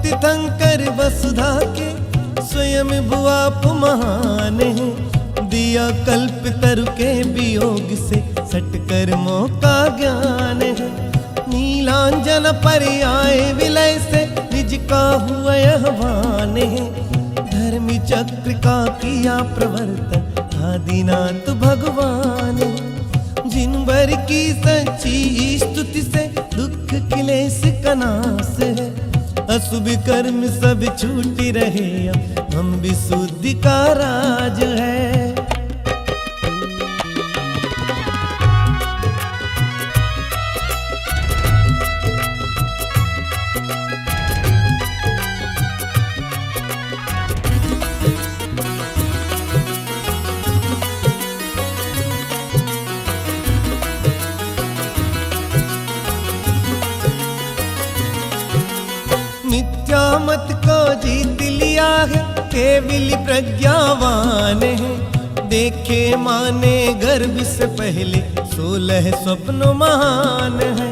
तीर्थंकर वसुधा के स्वयं भुआप महान है। दिया कल्प तरु के वियोग से सटकर मौका ज्ञान है। नीलांजन पर्याय विलय से निज का हुआ आह्वान है। धर्मी चक्र का किया प्रवर्तन आदिनाथ भगवान। जिन बर की सच्ची स्तुति से दुख क्लेश का नाश है। अशुभ कर्म सब छूटी रहे हम विशुद्धि का राज है। मिथ्या मत को जीत लिया है केवल प्रज्ञावान है। देखे माने गर्भ से पहले 16 स्वप्न महान है।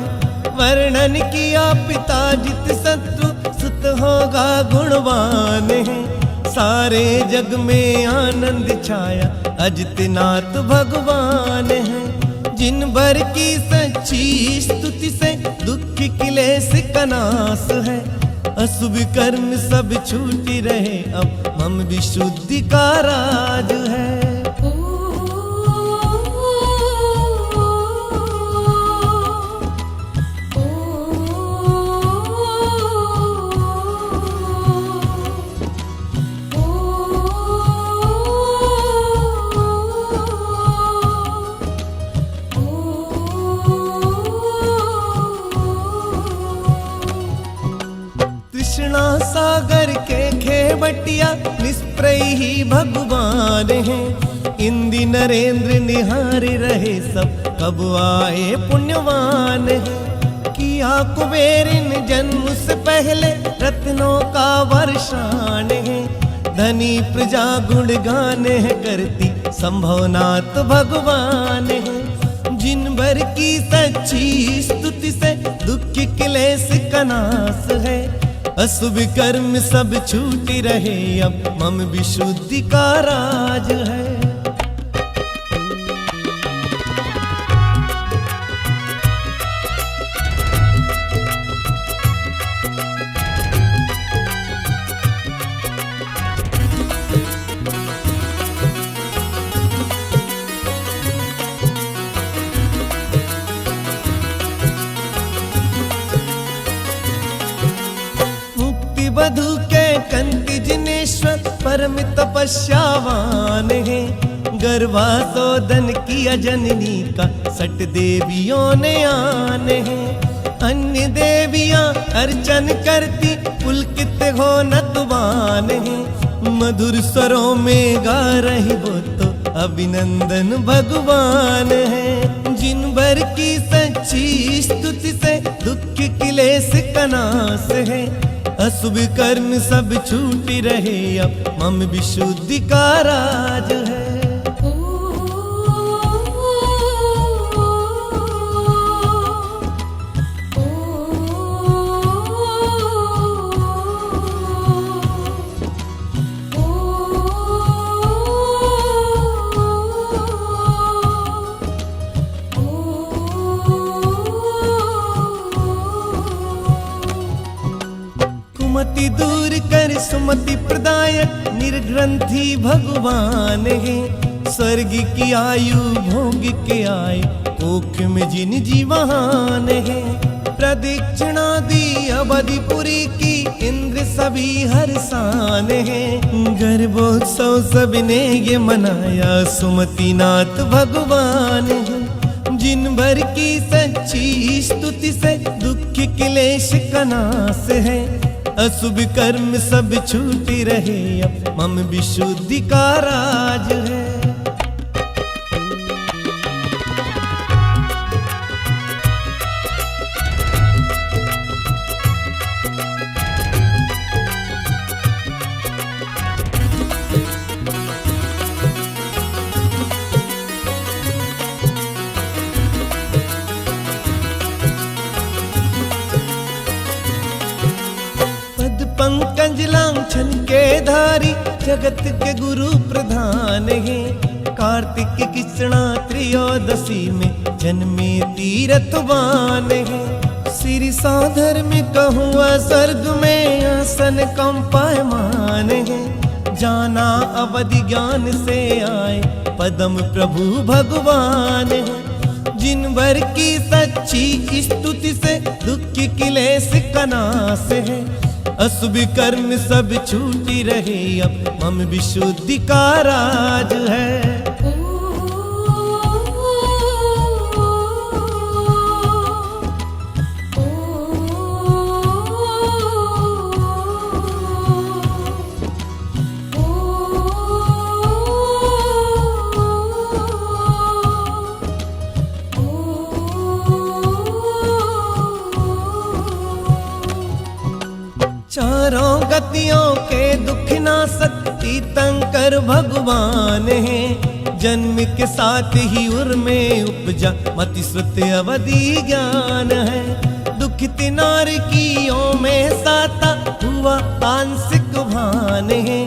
वर्णन किया पिता जित शत्रु सुत होगा गुणवान है। सारे जग में आनंद छाया अजितनाथ भगवान है। जिन भर की सच्ची स्तुति से दुख क्लेश का नाश है। अशुभ कर्म सब छूटी रहे अब हम विशुद्धि का राज है। कृष्णा सागर के खेवटिया निष्प्रय ही भगवान है। इंदि नरेंद्र निहारे रहे सब कब आए पुण्यवान है। किया कुबेर ने जन्म से पहले रत्नों का वर्षान है। धनी प्रजा गुणगान है करती संभवनाथ भगवान है। जिन भर की सच्ची स्तुति से दुख क्लेश का नाश है। अशुभ कर्म सब छूटी रहे अब मम विशुद्धि का राज है। वधु के कंति जिनेश्वर परम तपस्यावान है। गर्भाशोधन किया जननी का सट देवियों ने आन है। अन्य देवियां अर्चन करती पुलकित हो नतवान है। मधुर स्वरों में गा रही वो तो अभिनंदन भगवान है। जिन भर की सच्ची स्तुति से दुख क्लेश का नाश है। अशुभ कर्म सब छूटी रहे अब मम विशुद्धि का राज है। कुमति दूर कर सुमति प्रदायक निर्ग्रंथि भगवान है। स्वर्ग की आयु भोग के आए कोख में जिन जीवान है। प्रदक्षिणा दी अवधिपुरी की इंद्र सभी हर्षान है। गर्भोत्सव सबने ये मनाया सुमतिनाथ भगवान है। जिन भर की सच्ची स्तुति से दुख क्लेश का नाश है। अशुभ कर्म सब छूटी रहे अब मम विशुद्धि का राज है। पंकज लांछन के धारी जगत के गुरु प्रधान है। कार्तिक कृष्णा त्रयोदशी में जन्मे तीर्थवान है। श्री साधर्म कहूँ स्वर्ग में आसन कम पायमान है। जाना अवधि ज्ञान से आए पदम प्रभु भगवान है। जिन भर की सच्ची स्तुति से दुख की क्लेश का नाश है। अशुभ कर्म सब छूटी रहे अब मम विशुद्धि का राज है। चारों गतियों के दुख नाशक तीर्थंकर भगवान है। जन्म के साथ ही उर में उपजा मति श्रुति अवधि ज्ञान है। दुखित नारकियों में साता हुआ आंशिक भान है।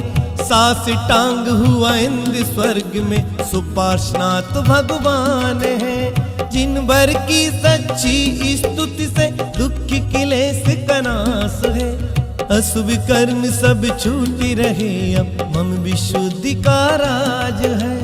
सास टांग हुआ इंद्र स्वर्ग में सुपार्श्वनाथ भगवान है। जिन भर की सच्ची स्तुति से दुख की क्लेश का नाश है। अशुभ कर्म सब छूटी रहे अब मम विशुद्धि का राज है।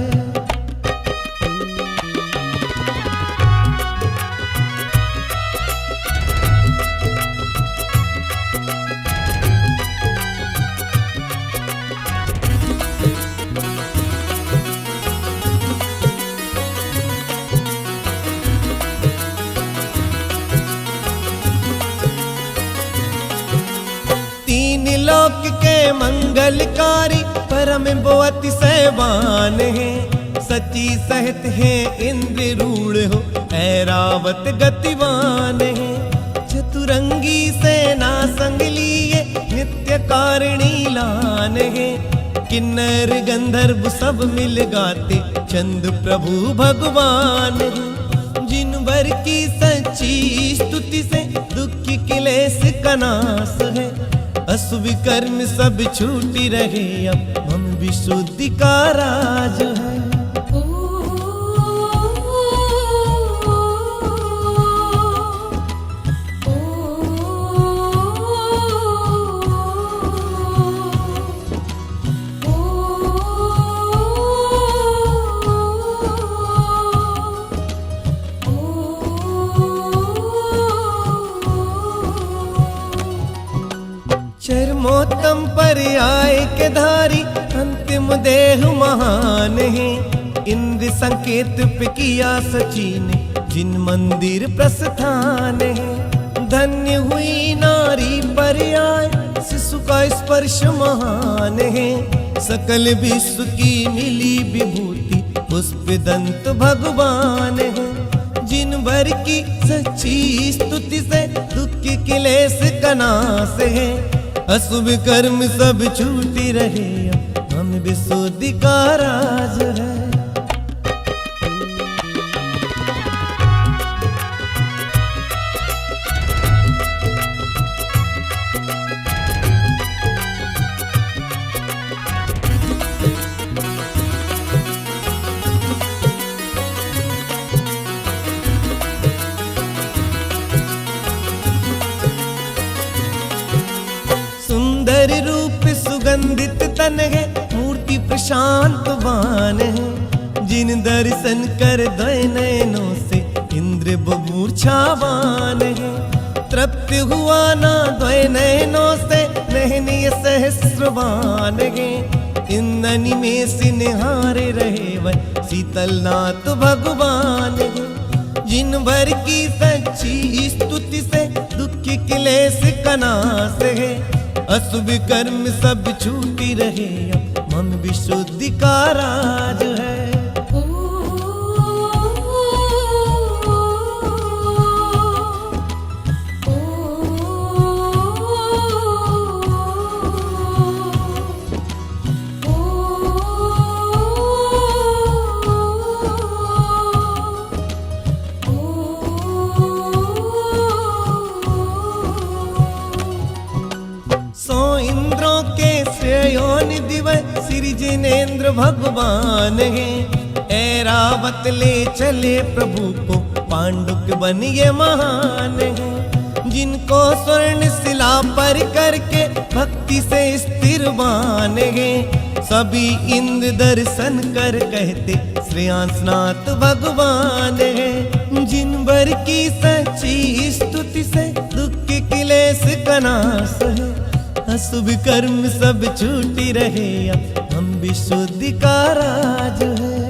लोक के मंगलकारी परम बहुत सैवान है। सची सहत है इंद्र रूढ़ हो ऐरावत गतिवान है। चतुरंगी सेना संग लिए नित्य कारिणी लान है। किन्नर गंधर्व सब मिल गाते चंद प्रभु भगवान है। जिन भर की सच्ची स्तुति से दुख की क्लेश का नाश है। अशुभ कर्म सब छूटी रहे अब मम विशुद्धि का राज है। चरमोत्तम पर्याय के धारी अंतिम देह महान है। इंद्र संकेत पे किया सचिन जिन मंदिर प्रस्थान है। धन्य हुई नारी पर्याय शिशु का स्पर्श महान है। सकल विश्व की मिली विभूति पुष्प दंत भगवान है। जिन भर की सच्ची स्तुति से दुख की क्लेश का नाश है। अशुभ कर्म सब छूटी रहे हम विशुद्धि का राज है। सुंदर रूप सुगंधित तन है। मूर्ति प्रशांत वान है। जिन दर्शन कर दय नयनों से इंद्र मूर्छावान है। तृप्त हुआ ना द्वय नयनों से नहनीय सहस्रवान है। इंद्रनी में सिनहारे रहे वह शीतलनाथ भगवान है। जिन भर की सच्ची स्तुति से दुख की क्लेश का नाश है। अशुभ कर्म सब छूटी रहे मम विशुद्धि का राज है। सो श्री जिनेंद्र भगवान है। ऐरावत ले चले प्रभु को, पांडुक बन ये महान है। जिनको स्वर्ण शिला पर करके भक्ति से स्थिरवान है। सभी इंद्र दर्शन कर कहते श्रेयांसनाथ भगवान है। जिन बर की सच्ची स्तुति से दुख के क्लेश का नाश है। अशुभ कर्म सब छूटी रहे, हम विशुद्धि का राज है।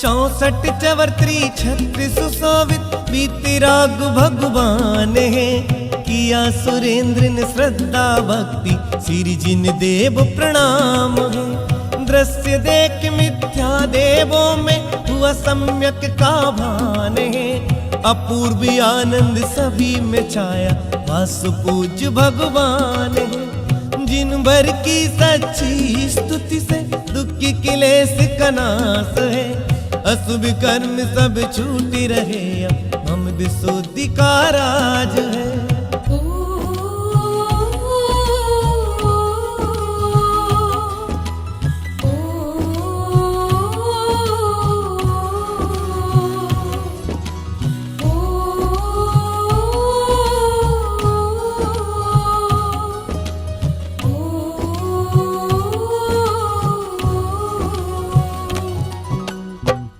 64 चवर्त्री 36 सुशोभित बीतिराग भगवान है। किया सुरेंद्र ने श्रद्धा भक्ति, श्री जिन देव प्रणाम है। दृश्य देख मिथ्या देवों में हुआ सम्यक का भान है। अपूर्व आनंद सभी में छाया, वासु पूज्य भगवान है। जिन भर की सच्ची स्तुति से दुख की क्लेश का नाश है। अशुभ कर्म सब छूटी रहे, हम विशुद्धि का राज है।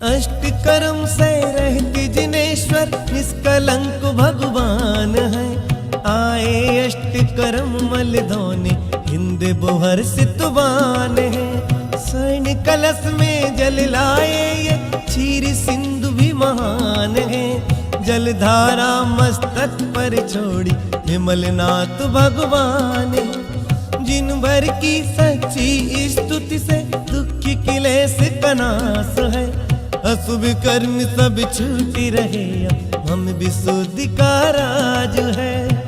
अष्ट कर्म से रहते जिनेश्वर, निष्कलंक भगवान है। आए अष्ट कर्म मल धोने, हिंद बोहर सितवान है। स्वर्ण कलश में जल लाए ये, क्षीर सिंधु भी महान है। जलधारा मस्तक पर छोड़ी, विमलनाथ भगवान है। जिन भर की सच्ची स्तुति से दुख की क्लेश का नाश है। अशुभ कर्म सब छूटी रहे, हम विशुद्धि का राज है।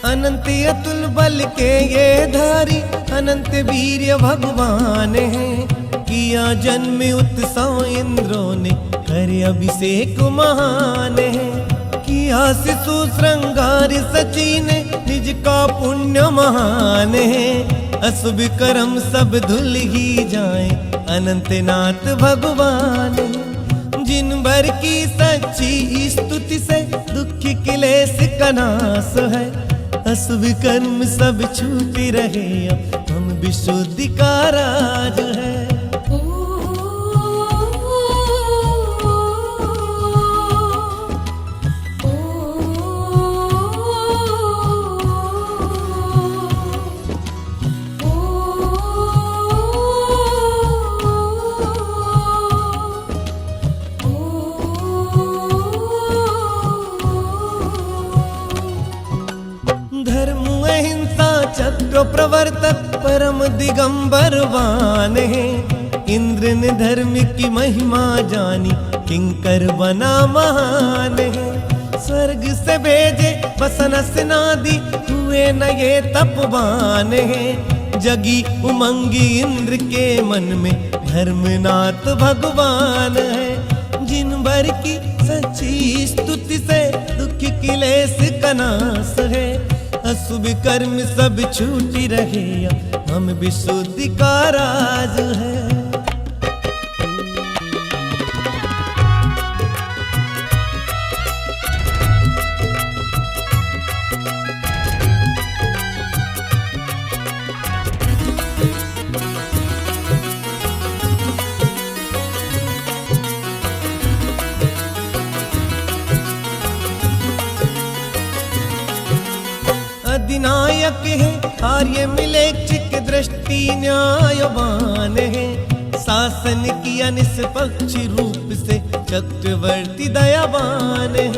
अनंत अतुल बल के ये धारी, अनंत वीर्य भगवान है। किया जन्म उत्सव इंद्रों ने, करे अभिषेक महान है। किया शिशु श्रृंगार सची ने, निज का पुण्य महान है। अशुभ कर्म सब धुल ही जाए, अनंतनाथ भगवान है। जिन भर की सच्ची स्तुति से दुख क्लेश का नाश है। अशुभ कर्म सब छूटे रहे, हम विशुद्धि का राज है। चक्र प्रवर्तक परम दिगंबरवान है। इंद्र ने धर्म की महिमा जानी, किंकर बना महान है। स्वर्ग से भेजे बसन स्नादि, हुए न ये तपवान है। जगी उमंगी इंद्र के मन में, धर्मनाथ भगवान है। जिन भर की सच्ची स्तुति से दुख क्लेश का नाश है। अशुभ कर्म सब छूटी रहे, हम विशुद्धि का राज है। अधिनायक है, आर्य मिलेच्छिक दृष्टि न्यायवान है। शासन किया निष्पक्ष रूप से चक्रवर्ती दयावान है।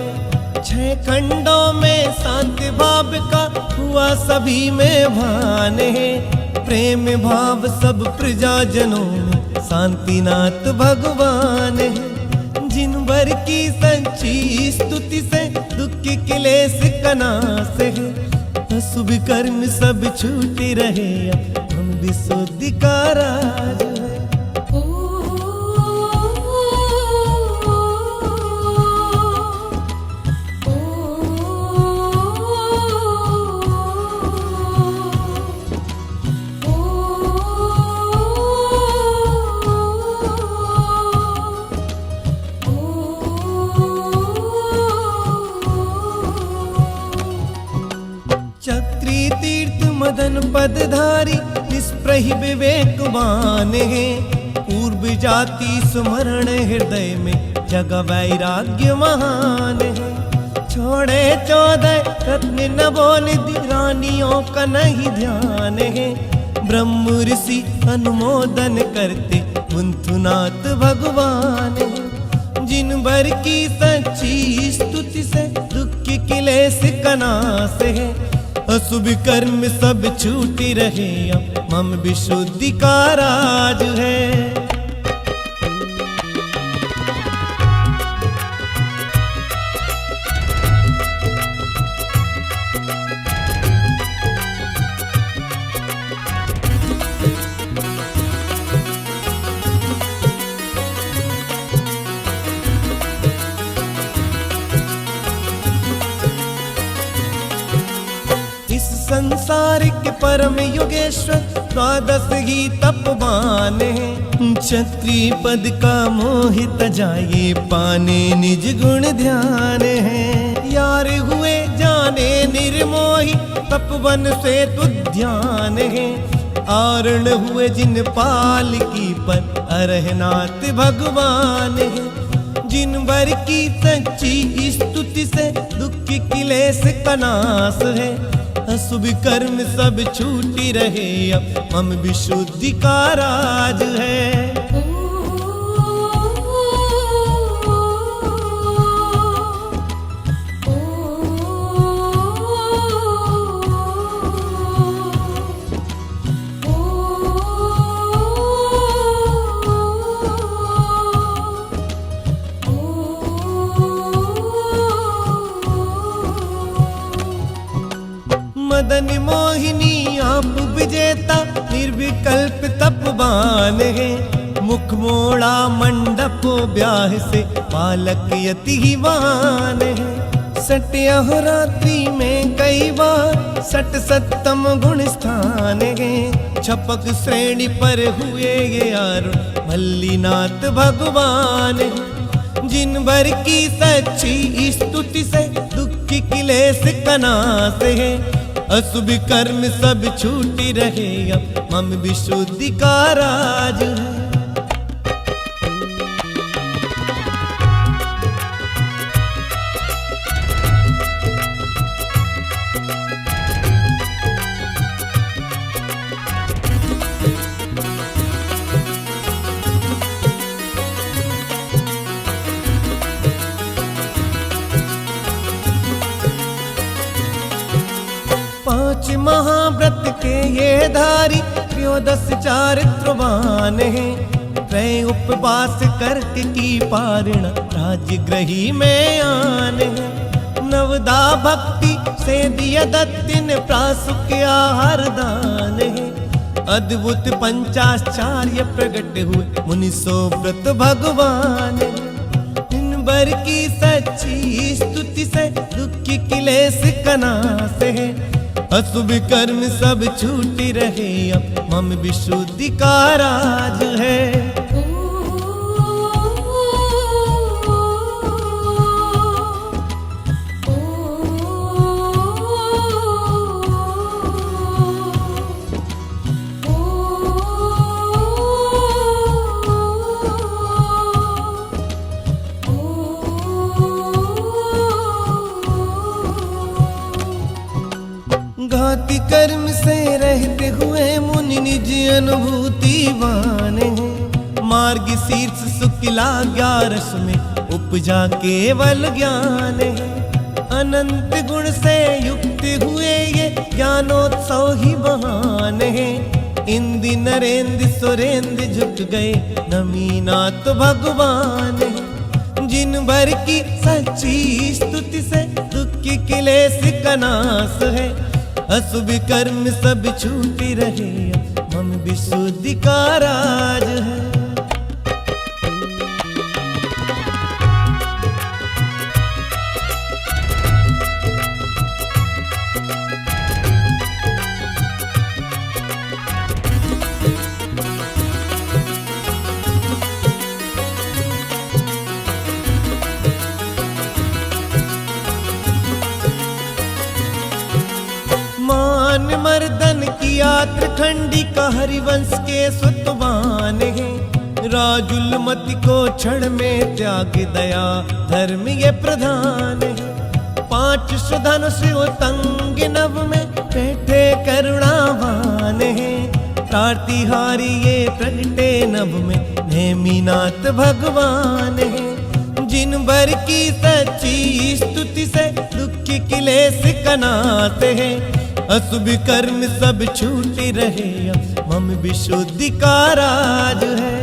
6 खंडों में शांति भाव का हुआ सभी में भान है। प्रेम भाव सब प्रजाजनों में शांतिनाथ भगवान है। जिन भर की सच्ची स्तुति से दुख के क्लेश का नाश है। शुभ कर्म सब छूटे रहे, हम विशुद्धि का राज है। चक्री तीर्थ मदन पदधारी निष्प्रहि विवेकवान है। पूर्व जाति स्मरण हृदय में जग वैराग्य महान है। छोड़े 14 रत्न नवोनिधि रानियों का नहीं ध्यान है। ब्रह्म ऋषि अनुमोदन करते कुंथुनाथ भगवान है। जिन भर की सच्ची स्तुति से दुख की क्लेश का नाश है। अशुभ कर्म सब छूटी रहे, मम विशुद्धि का राज है। संसार के परम योगेश्वर 12 ही तपवान है। क्षत्रिय पद का मोहित जाए पाने निज गुण ध्यान है। यार हुए जाने निर्मोही तपवन से तु ध्यान है। आरण हुए जिन पाल की पर अरहनाथ भगवान है। जिन भर की सच्ची स्तुति से दुख की क्लेश का नाश है। अशुभ कर्म सब छूटी रहे, मम विशुद्धि का राज है। मदन मोहिनी आप विजेता निर्विकल्प तपवान है। मुख मोड़ा मंडप ब्याह से बालक यति ही वान है। सटिया रात्रि में कई बार सट सत्तम गुण स्थान है। छपक श्रेणी पर हुए ये अरुण भल्लीनाथ भगवान है। जिन भर की सच्ची स्तुति से दुख की क्लेश का नाश है। अशुभ कर्म सब छूटी रहे, मम विशुद्धि का राज है। पांच महाव्रत के ये धारी त्रयोदश चारित्रवान है। त्रय उपवास करके की पारण राजगृही में आने है। नवदा भक्ति से दिया दत्ति ने प्रासुक आहार दान है। अद्भुत पंचाश्चर्य प्रकट हुए मुनि सोव्रत भगवान है। इन भर की सच्ची स्तुति से दुख की क्लेश का नाश है। अशुभ कर्म सब छूटी रहे, मम विशुद्धि का राज है। कहते हुए मुनि निज अनुभूतिवान हैं। मार्ग शीर्ष शुक्ला 11 में उपजा केवल ज्ञान है। अनंत गुण से युक्त हुए ये ज्ञानोत्सव ही बहान है। इंद्र नरेंद्र सुरेंद्र झुक गए नमीनाथ भगवान है। जिन भर की सच्ची स्तुति से दुख की क्लेश का नाश है। अशुभ कर्म सब छूटी रहे मम विशुद्धि का राज है। मान मर्दन किया त्रिखंडी का हरिवंश के सुतवान है। राजुल मति को क्षण में त्याग दया धर्म ये प्रधान है। 5 सुधनुष उतंग नभ में बैठे करुणावान है। प्रातिहारी ये प्रगटे नभ में नेमिनाथ भगवान है। जिन भर की सच्ची स्तुति से दुख की क्लेश का नाश है। अशुभ कर्म सब छूटे रहे मम विशुद्धि का राज है।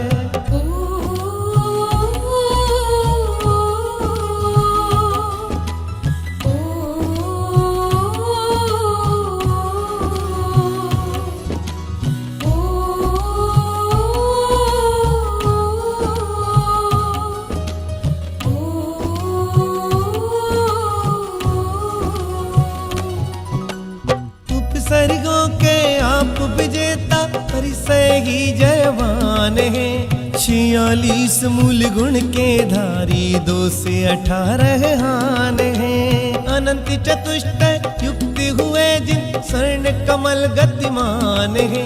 उपसर्गों के आप विजेता परिसय ही जयवान है। 46 मूल गुण के धारी 2 से 18 हान है। अनंत चतुष्टय युक्त हुए जिन स्वर्ण कमल गतिमान है।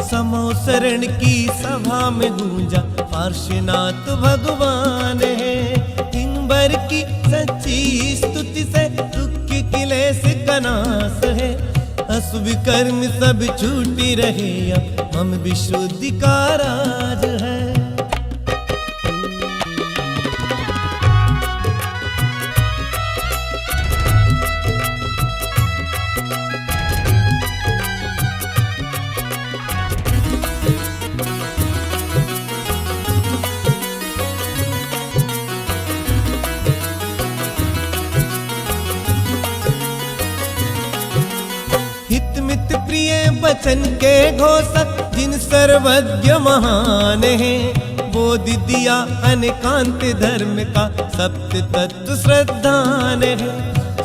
समो शरण की सभा में गूंजा पार्श्वनाथ भगवान है। इन भर की सच्ची स्तुति से दुख की क्लेश का नाश है। अशुभ कर्म सब छूटी रहे मम विशुद्धि का राज है। हित मित प्रिय बचन के घोषक जिन सर्वज्ञ महान है। बोध दिया अनेकांत धर्म का सप्त तत्व श्रद्धान है।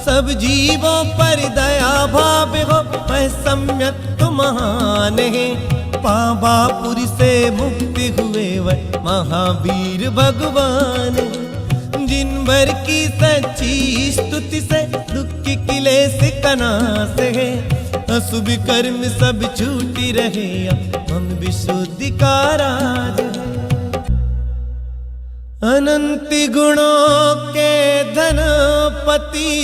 सब जीवों पर दया भाव हो वह सम्यक तो महान है। पावापुरी से मुक्ति हुए वह महावीर भगवान है। जिन भर की सच्ची स्तुति से दुख की क्लेश का नाश है। अशुभ कर्म सब छूटी रहे मम विशुद्धि का राज है। अनंत गुणों के धनपति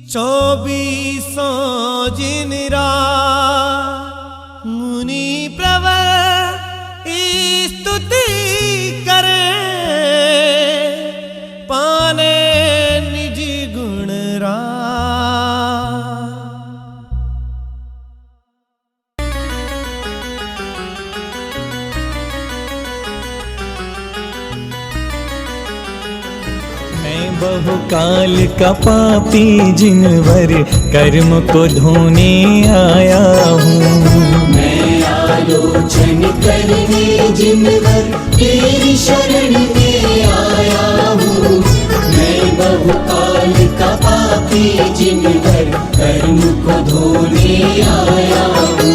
24 जिन मुनि प्रवर स्तुति करे। पाने निज गुण बहुकाल का पापी जिनवर कर्म को धोने आया हूँ। मैं आलोचन करने जिनवर तेरी शरण में आया हूँ। मैं बहुकाल का पापी जिनवर कर्म को धोने आया हूँ।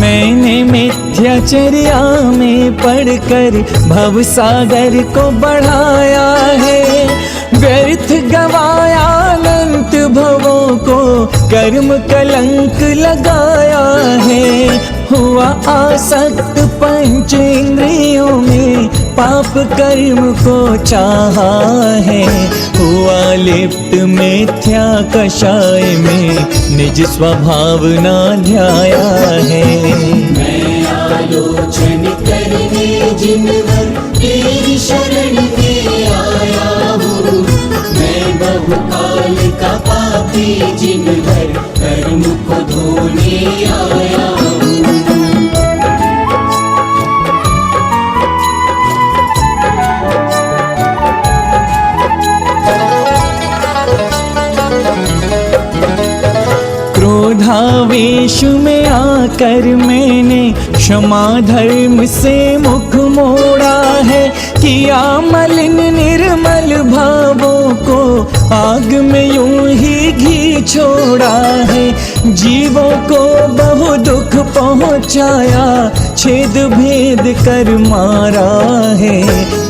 मैंने मिथ्याचर्या में पढ़कर भवसागर को बढ़ाया है। व्यर्थ गवाया अनंत भवों को कर्म कलंक लगाया है। हुआ आसक्त पंच इंद्रियों में, पाप कर्म को चाहा है। हुआ लिप्त मिथ्या कषाय में, निज स्वभाव ना ध्याया है। मैं आलोचन करने जिनवर तेरी शरण में आया हूँ। मैं बहुकाल का पापी जिनवर कर्म को धोने आया हूँ। क्रोधावेश में आकर मैंने क्षमा धर्म से मुख मोड़ा है। किया मलिन निर्मल भावों को आग में यूं ही घी छोड़ा है। जीवों को बहु दुख पहुँचाया, छेद भेद कर मारा है।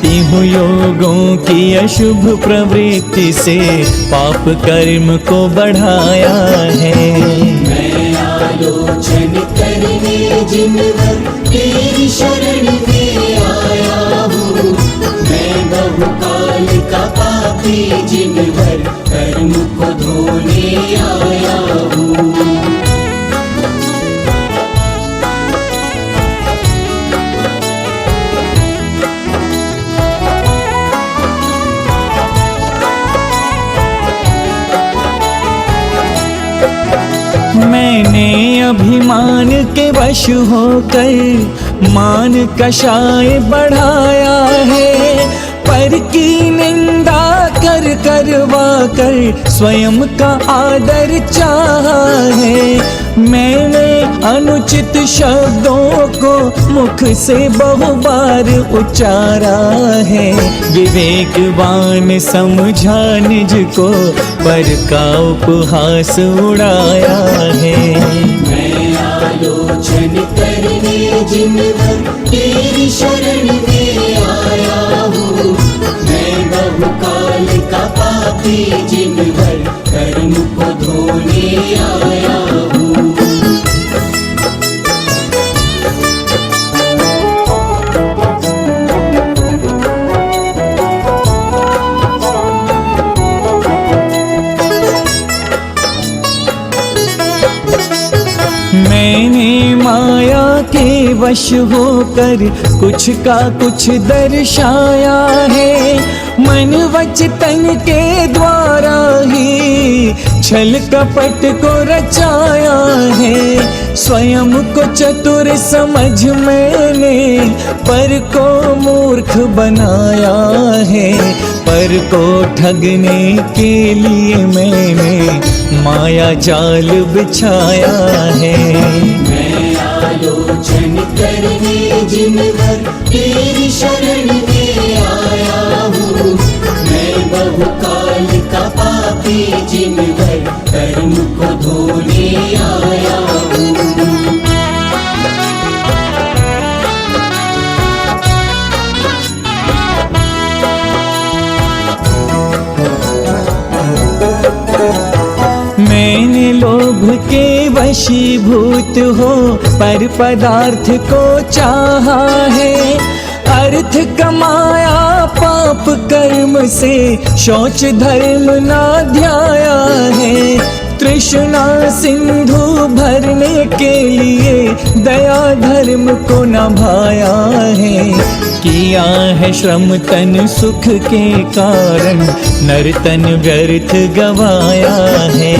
तीहु योगों की अशुभ प्रवृत्ति से पाप कर्म को बढ़ाया है। मैं आलोचन करने जिनवर तेरी शरण में आया हूँ। मैं बहुकाल का पापी जिनवर कर्म को धोने आया हूँ। मैंने अभिमान के वश होकर मान कषाय बढ़ाया है। पर की निंदा कर करवा कर स्वयं का आदर चाहा है। मैंने अनुचित शब्दों को मुख से बहु बार उच्चारा है। विवेकवान समझा निज को, पर का उपहास उड़ाया है। मैं आलोचन करने जिनवर तेरी शरण में आया हूँ। मैं बहुकाल का पापी जिनवर कर्म को धोने आया हूँ। मैंने माया के वश होकर कुछ का कुछ दर्शाया है। मन वच तन के द्वारा ही छल कपट को रचाया है। स्वयं को चतुर समझ मैंने पर को मूर्ख बनाया है। पर को ठगने के लिए मैंने माया जाल बिछाया है। मैं आलोचन करने जिनवर तेरी शरण में आया हूँ। मैं बहुकाल का पापी जिनवर कर्म को धोने आया हूँ। मैंने लोभ के वशीभूत हो पर पदार्थ को चाहा है। अर्थ कमाया पाप कर्म से, शौच धर्म ना ध्याया है। तृष्णा सिंधु भरने के लिए दया धर्म को नभाया है। किया है श्रम तन सुख के कारण, नर तन व्यर्थ गवाया है।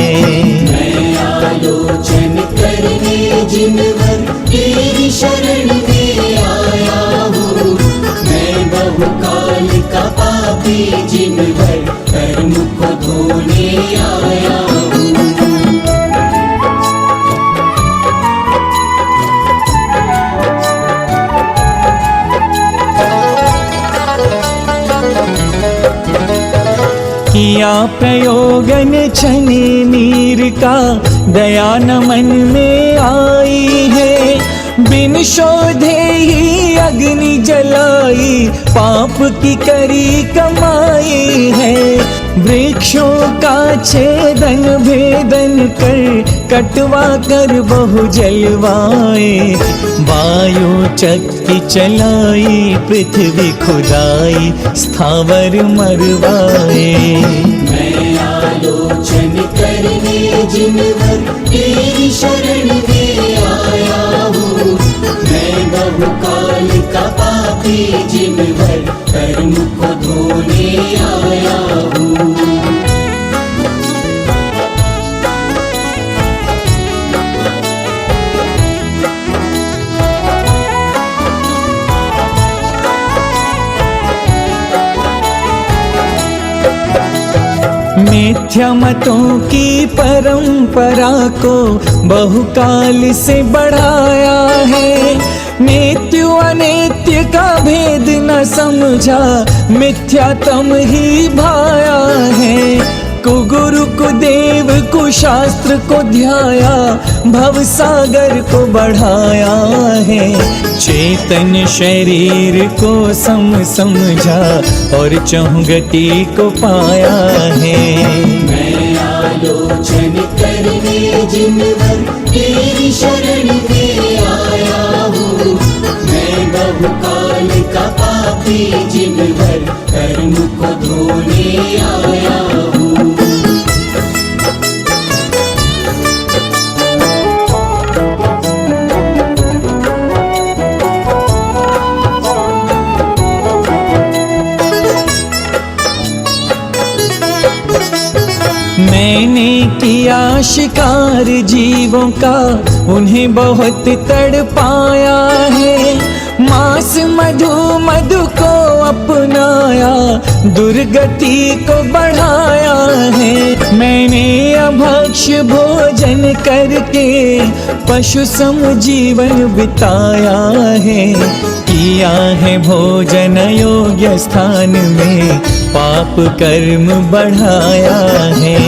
मैं आलोचन करने जिनवर तेरी शरण में आया हूँ। मैं बहुकाल का पापी जिनवर कर्म को धोने आया हूँ। किया प्रयोगन छने नीर का, दया न मन में आई है। बिन शोधे ही अग्नि जलाई, पाप की करी कमाई है। वृक्षों का छेदन भेदन कर कटवा कर बहु जलवाए। वायु चक्की चलाई पृथ्वी खुदाई स्थावर मरवाए। मैं आलोचन करने जिनवर तेरी शरण में आया हूँ। मैं बहुकाल का पापी जिनवर कर्म को धोने आया हूँ। मिथ्या मतों की परंपरा को बहुकाल से बढ़ाया है। नित्य अनित्य का भेद न समझा, मिथ्यात्म ही भाया है। कुगुरु कुदेव कुशास्त्र को ध्याया, भव सागर को बढ़ाया है। चेतन शरीर को समझा और चहुगति को पाया है। मैं आलोचन करने जिनवर तेरी शरण में आया हूँ। मैं बहुकाल का पापी जिनवर कर्म को धोने आया हूँ। मैंने किया शिकार जीवों का, उन्हें बहुत तड़पाया है। मांस मधु को अपनाया, दुर्गति को बढ़ाया है। मैंने अभक्ष भोजन करके पशु सम जीवन बिताया है। किया है भोजन योग्य स्थान में, पाप कर्म बढ़ाया है।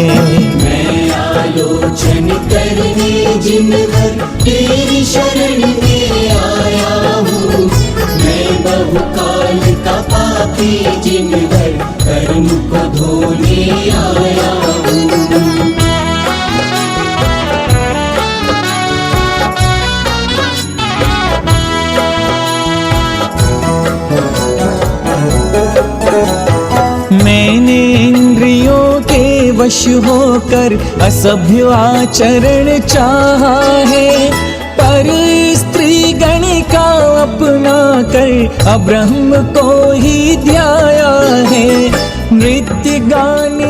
मैं आलोचन करने जिनवर तेरी शरण में आया हूँ। मैं बहुकाल का पापी जिनवर कर्म को धोने आया हूँ। मैंने इंद्रियों के वश होकर असभ्य आचरण चाहा है। पर स्त्री गण का अपना कर अब्रह्म को ही ध्याया है। नृत्य गान